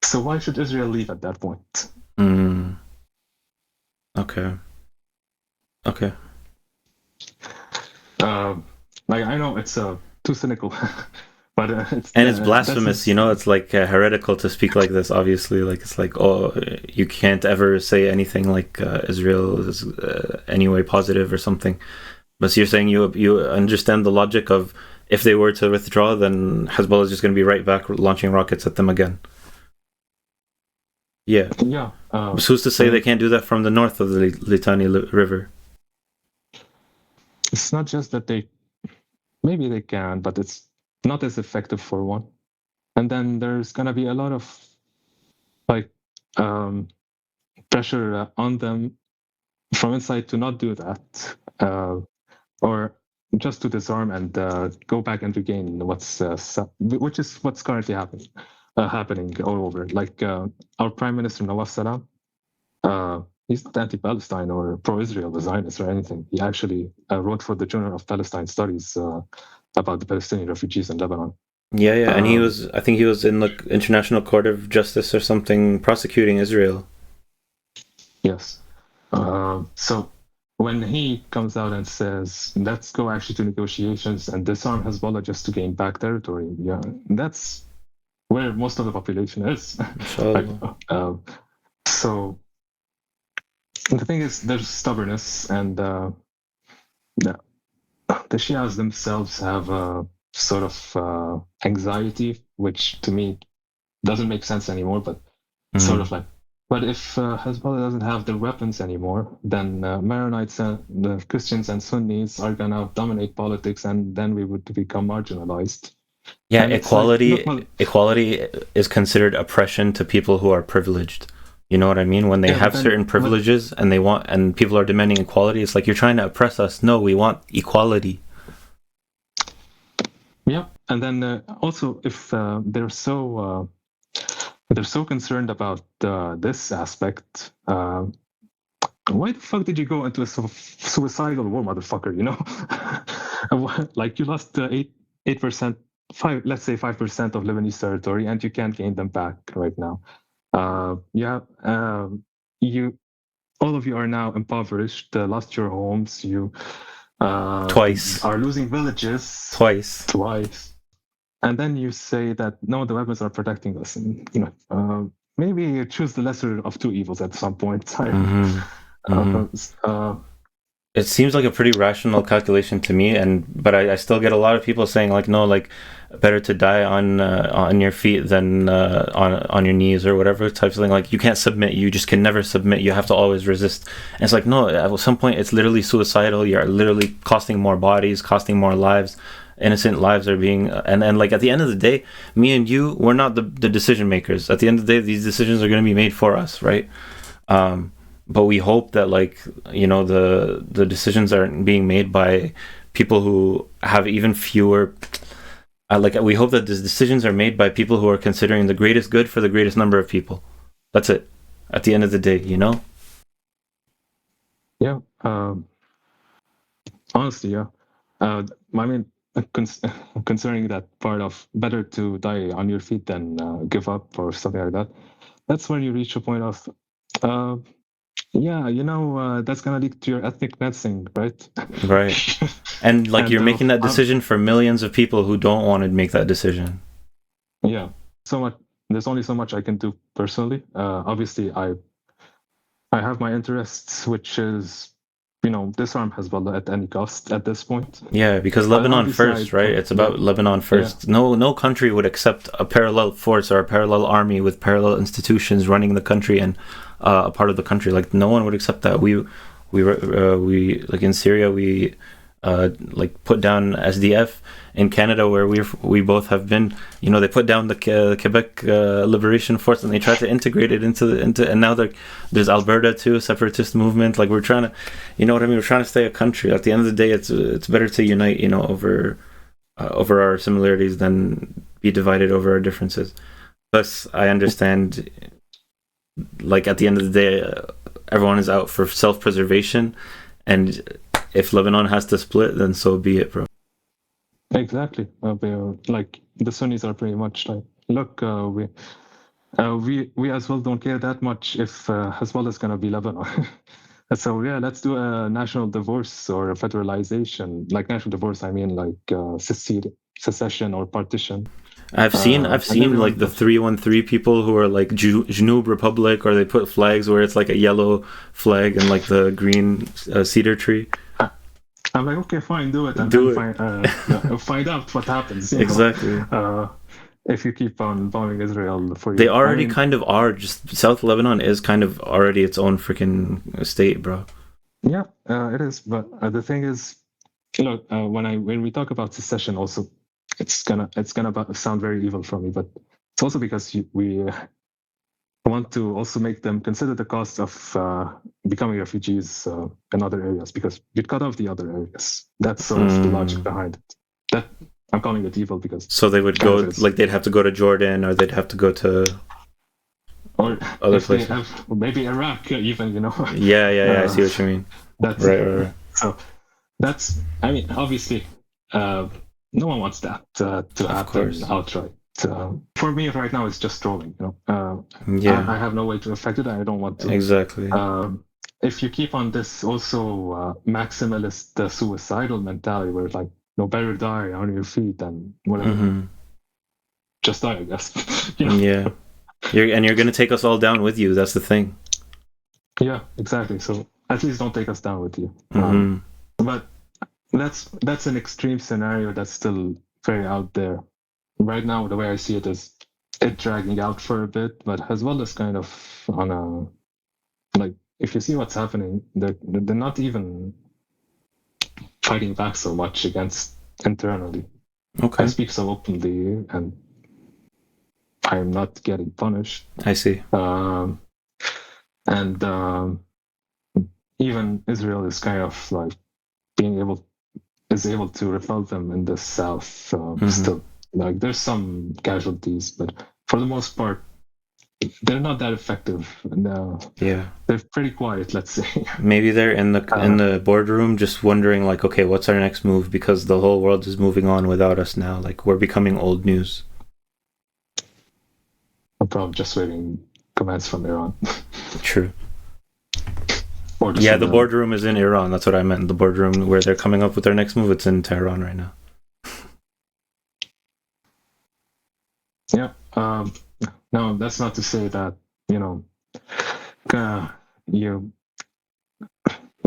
So why should Israel leave at that point? Okay. Like, I know it's too cynical, but it's blasphemous. It's like heretical to speak like this. Obviously, like it's like, oh, you can't ever say anything like Israel is any way positive or something. But so you're saying you understand the logic of, if they were to withdraw, then Hezbollah is just going to be right back launching rockets at them again. Yeah. So who's to say they can't do that from the north of the Litani River? It's not just that maybe they can, but it's not as effective for one. And then there's gonna be a lot of pressure on them from inside to not do that, or just to disarm and go back and regain which is what's currently happening all over. Like our Prime Minister Nawaf Salam, he's not anti-Palestine or pro-Israel Zionist or anything. He actually wrote for the Journal of Palestine Studies about the Palestinian refugees in Lebanon. Yeah, and I think he was in the International Court of Justice or something, prosecuting Israel. Yes. So when he comes out and says, let's go actually to negotiations and disarm Hezbollah just to gain back territory, that's where most of the population is. So the thing is, there's stubbornness, and the Shias themselves have a sort of anxiety, which to me doesn't make sense anymore, but sort of like, but if Hezbollah doesn't have the weapons anymore, then Maronites, the Christians and Sunnis are going to dominate politics, and then we would become marginalized. Yeah, equality is considered oppression to people who are privileged. You know what I mean? When they have certain privileges and people are demanding equality, it's like, you're trying to oppress us. No, we want equality. Yeah, and then also, if they're so concerned about this aspect, why the fuck did you go into a suicidal war, motherfucker? Like, you lost 8%, let's say 5% of Lebanese territory, and you can't gain them back right now. All of you are now impoverished, lost your homes, you twice are losing villages twice, and then you say that no, the weapons are protecting us, and maybe you choose the lesser of two evils at some point. It seems like a pretty rational calculation to me, but I still get a lot of people saying, like, no, like, better to die on your feet than on your knees or whatever type of thing. Like, you can't submit, you just can never submit, you have to always resist. And it's like, no, at some point it's literally suicidal. You're literally costing more bodies, costing more lives. Innocent lives are being, and like, at the end of the day, me and you, we're not the decision makers. At the end of the day, these decisions are going to be made for us, right? But we hope that, like, the decisions aren't being made by people who have even fewer. We hope that the decisions are made by people who are considering the greatest good for the greatest number of people. That's it. At the end of the day, Yeah. Honestly, yeah. I mean, concerning that part of better to die on your feet than give up or something like that, that's when you reach a point of, that's going to lead to your ethnic cleansing, right? Right. And you're making that decision for millions of people who don't want to make that decision. Yeah. There's only so much I can do personally. Obviously, I have my interests, which is, disarm Hezbollah at any cost at this point. Yeah, because Lebanon first, right? It's about Lebanon first. Yeah. No country would accept a parallel force or a parallel army with parallel institutions running the country and a part of the country. Like, no one would accept that. We like in Syria, we like put down SDF. In Canada, where we both have been, they put down the Quebec Liberation Force, and they tried to integrate it into, and now there's Alberta too, separatist movement. Like we're trying to, you know what I mean? We're trying to stay a country. At the end of the day, it's better to unite, over our similarities than be divided over our differences. Plus, I understand, like at the end of the day, everyone is out for self-preservation, and if Lebanon has to split, then so be it, bro. Exactly. Like the Sunnis are pretty much like, look, we as well don't care that much if Hezbollah is going to be Lebanon. So yeah, let's do a national divorce or a federalization. Like national divorce, I mean like secession or partition. I've seen like the 313 people who are like Junub Republic, or they put flags where it's like a yellow flag and like the green cedar tree. I'm like, okay, fine, do it, and do then find out what happens. Exactly. If you keep on bombing Israel for they already kind of are. Just South Lebanon is kind of already its own freaking state, bro. Yeah, it is. But the thing is, when we talk about secession, also, it's gonna sound very evil from me, but it's also because we want to also make them consider the cost of becoming refugees in other areas, because you'd cut off the other areas. That's sort of the logic behind it. That I'm calling it evil because so they would go like they'd have to go to Jordan, or they'd have to go to or other places, maybe Iraq even. Yeah, I see what you mean. That's right. So that's, I mean, obviously no one wants that to happen outright. For me right now it's just trolling, I have no way to affect it. I don't want to. Exactly. If you keep on this also maximalist suicidal mentality where it's like, no, better die on your feet than whatever, just die, I guess. Yeah, you're gonna take us all down with you. That's the thing. Yeah, exactly. So at least don't take us down with you. But that's an extreme scenario that's still very out there. Right now, the way I see it is it dragging out for a bit, but Hezbollah is kind of on a, like, if you see what's happening, they're not even fighting back so much against internally. Okay. I speak so openly and I'm not getting punished. I see. Even Israel is kind of like is able to repel them in the south still. Like there's some casualties, but for the most part, they're not that effective. No. Yeah. They're pretty quiet, let's say. Maybe they're in the boardroom just wondering like, okay, what's our next move? Because the whole world is moving on without us now. Like we're becoming old news. I'm probably just waiting commands from Iran. True. Yeah, the boardroom is in Iran. That's what I meant. The boardroom where they're coming up with their next move, it's in Tehran right now. Yeah. No, that's not to say that, if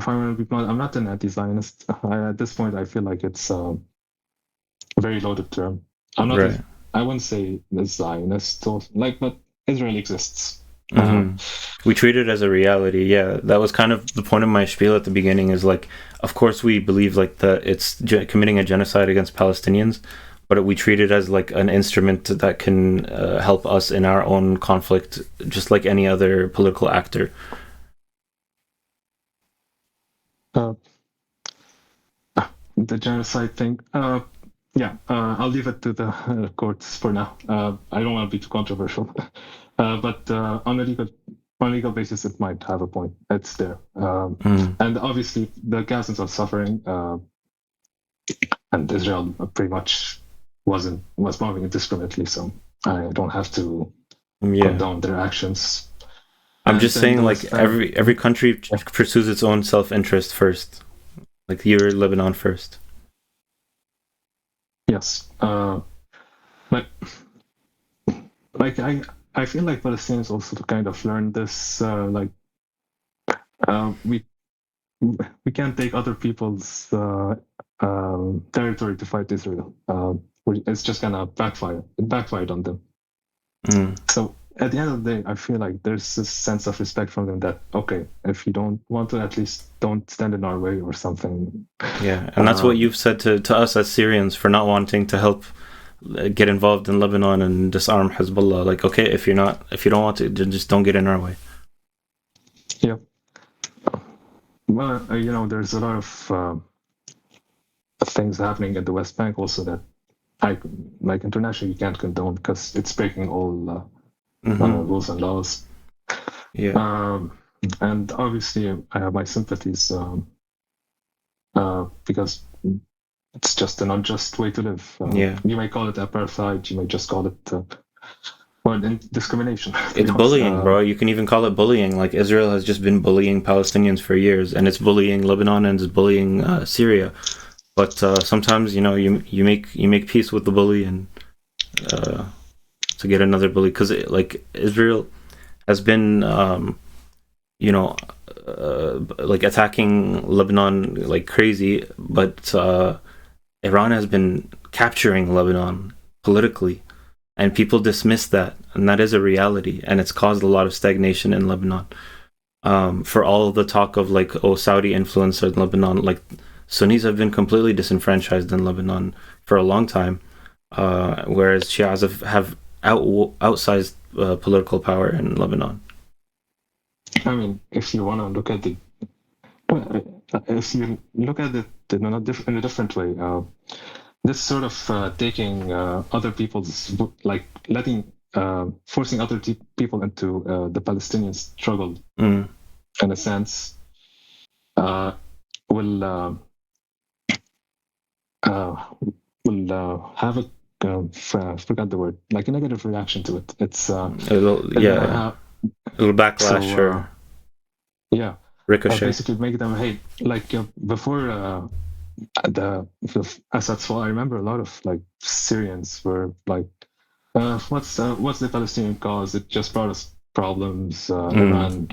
I want to be blunt, I'm not an anti-Zionist. At this point, I feel like it's a very loaded term. I'm not. Right. I wouldn't say the Zionist, but Israel exists. We treat it as a reality. Yeah, that was kind of the point of my spiel at the beginning. Is like, of course, we believe like that it's committing a genocide against Palestinians, but we treat it as like an instrument that can help us in our own conflict, just like any other political actor. The genocide thing. I'll leave it to the courts for now. I don't want to be too controversial, but on a legal basis, it might have a point. It's there, and obviously the Gazans are suffering, and Israel pretty much was bombing indiscriminately. So I don't have to condone their actions. I'm just saying, like every country pursues its own self-interest first. Like you're Lebanon first. Yes, but like I feel like Palestinians also kind of learned this. We can't take other people's territory to fight Israel. It's just gonna backfire. It backfired on them. So at the end of the day, I feel like there's this sense of respect from them that, okay, if you don't want to, at least don't stand in our way or something. Yeah, and that's what you've said to us as Syrians for not wanting to help get involved in Lebanon and disarm Hezbollah. Like, okay, if you don't want to, just don't get in our way. Yeah. Well, there's a lot of things happening at the West Bank also that, like internationally, you can't condone because it's breaking all rules and laws. Yeah. And obviously, I have my sympathies because it's just an unjust way to live. You may call it apartheid. You may just call it discrimination. It's bullying, bro. You can even call it bullying. Like, Israel has just been bullying Palestinians for years, and it's bullying Lebanon and it's bullying Syria. But sometimes, you make peace with the bully and to get another bully, because like Israel has been like attacking Lebanon like crazy, but Iran has been capturing Lebanon politically, and people dismiss that, and that is a reality, and it's caused a lot of stagnation in Lebanon. For all of the talk of like, oh, Saudi influence in Lebanon, like Sunnis have been completely disenfranchised in Lebanon for a long time, whereas Shias have outsized political power in Lebanon. I mean, if you want to look at it, in a different way, this sort of taking other people's, like forcing other people into the Palestinian struggle, in a sense, will have a forgot the word, like a negative reaction to it. It's it'll backlash or ricochet. Basically make them hate. Like before the Assad's fall, I remember a lot of like Syrians were like, what's the Palestinian cause? It just brought us problems. Iran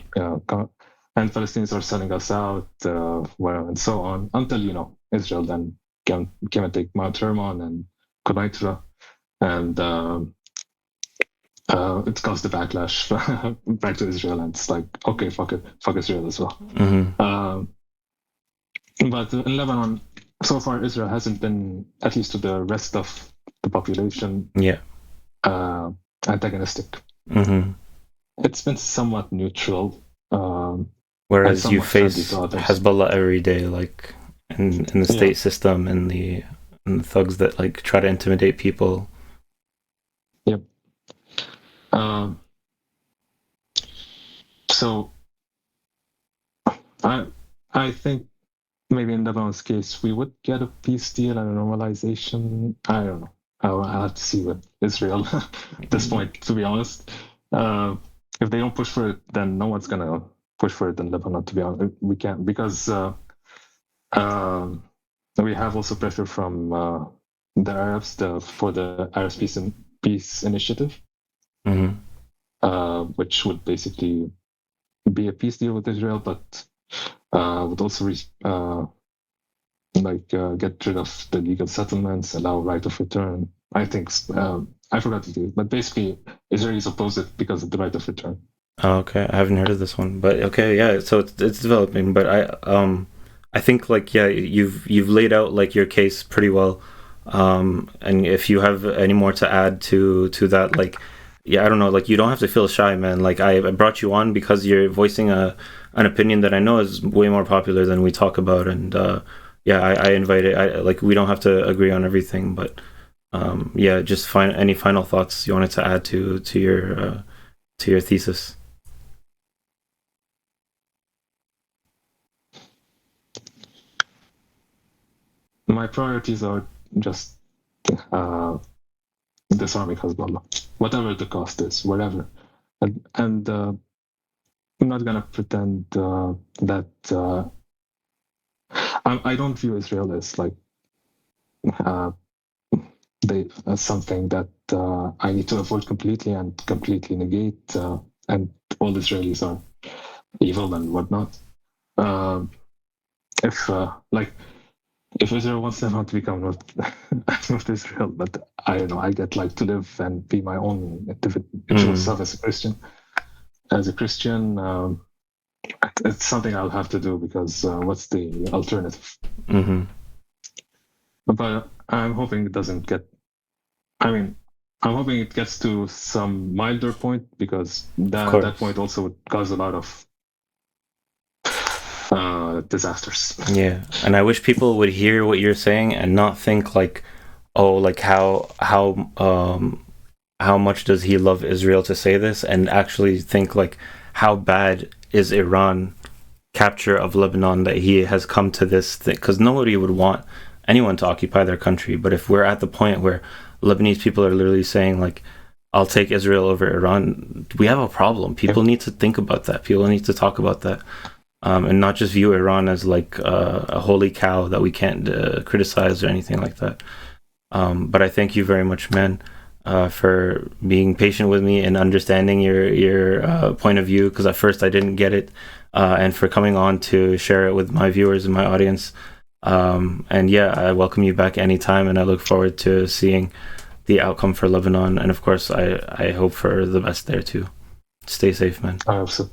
and Palestinians are selling us out, and so on, until Israel then came and take Mount Hermon and Kunaitra, and it caused the backlash back to Israel, and it's like, okay, fuck Israel as well. But in Lebanon, so far, Israel hasn't been, at least to the rest of the population, antagonistic. It's been somewhat neutral. Whereas you face Hezbollah every day, like in the state system and the thugs that like try to intimidate people. Yep. So I think maybe in Lebanon's case we would get a peace deal and a normalization. I don't know. I'll have to see with Israel at this point, to be honest. If they don't push for it, then no one's gonna push for it in Lebanon, to be honest. We can't, because we have also pressure from the Arabs for the Arab Peace Initiative, which would basically be a peace deal with Israel, but would also get rid of the legal settlements, allow right of return. I think I forgot to do it, but basically Israelis oppose it because of the right of return. Oh, okay, I haven't heard of this one, but okay, yeah. So it's developing, but I think like you've laid out like your case pretty well, and if you have any more to add to that, like, I don't know, like, you don't have to feel shy, man. Like, I brought you on because you're voicing an opinion that I know is way more popular than we talk about, and I invited. Like, we don't have to agree on everything, but just find any final thoughts you wanted to add to your thesis. My priorities are just disarming Hezbollah, whatever the cost is, whatever. And I'm not gonna pretend that I don't view Israel as like as something that I need to avoid completely and completely negate, and all Israelis are evil and whatnot. if Israel wants them to become not Israel, but I don't know, I get like to live and be my own individual self as a Christian. As a Christian, it's something I'll have to do because what's the alternative? But I'm hoping it doesn't get. I mean, I'm hoping it gets to some milder point because that point also would cause a lot of disasters. Yeah, and I wish people would hear what you're saying and not think like, oh, like how much does he love Israel to say this, and actually think like how bad is Iran capture of Lebanon that he has come to this thing, because nobody would want anyone to occupy their country. But if we're at the point where Lebanese people are literally saying like, I'll take Israel over Iran, we have a problem. People need to think about that. People need to talk about that. And not just view Iran as like a holy cow that we can't criticize or anything like that. But I thank you very much, man, for being patient with me and understanding your point of view, because at first I didn't get it, and for coming on to share it with my viewers and my audience. And yeah, I welcome you back anytime, and I look forward to seeing the outcome for Lebanon. And of course, I hope for the best there too. Stay safe, man. I hope so.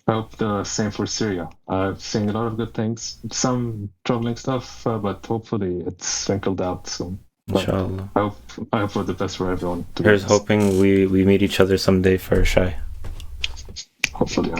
I hope the same for Syria. I've seen a lot of good things, some troubling stuff, but hopefully it's wrinkled out soon. Inshallah. I hope for the best for everyone. Here's hoping we meet each other someday for Shai. Hopefully, yeah.